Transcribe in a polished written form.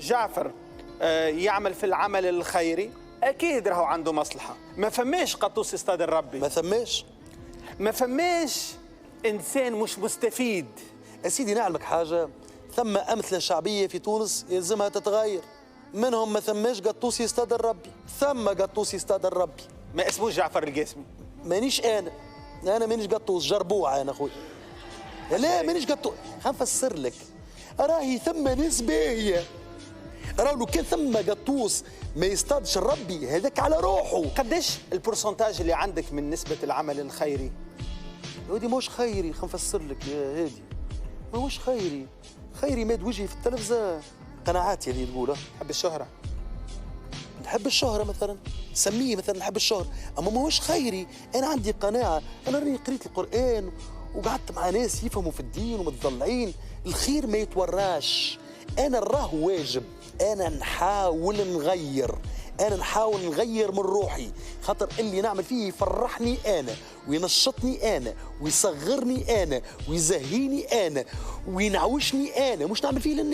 جعفر يعمل في العمل الخيري اكيد راهو عنده مصلحه. ما فماش قطوس يصطاد الربي، ما فماش انسان مش مستفيد. يا سيدي نعلمك حاجه، ثم امثله شعبيه في تونس يلزمها تتغير، منهم ما ثماش قطوس يصطاد الربي، ثم قطوس يصطاد الربي. ما اسموش جعفر القاسمي. مانيش انا مانيش قطوس، جربوعه انا اخوي. لا مانيش قطوس، خنفسر لك. راهي ثم ناس باهيه، راهو لو كان ثم قطوس ما يصطادش الربي هذاك على روحه. قداش البورسنتاج اللي عندك من نسبه العمل الخيري؟ يا ودي ماهوش خيري، خنفسر لك يا هادي، ماهوش خيري. خيري ماد وجهي في التلفزه، قناعاتي اللي نقولها. حب الشهره، نحب الشهرة مثلا، سميه مثلا نحب الشهرة، أما ماهوش خيري. أنا عندي قناعة، أنا راني قريت القرآن وقعدت مع ناس يفهموا في الدين ومتضلعين. الخير ما يتوراش، أنا راه واجب، أنا نحاول نغير، أنا نحاول نغير من روحي، خاطر اللي نعمل فيه يفرحني أنا وينشطني أنا ويصغرني أنا ويزهيني أنا وينعوشني أنا، مش نعمل فيه للناس.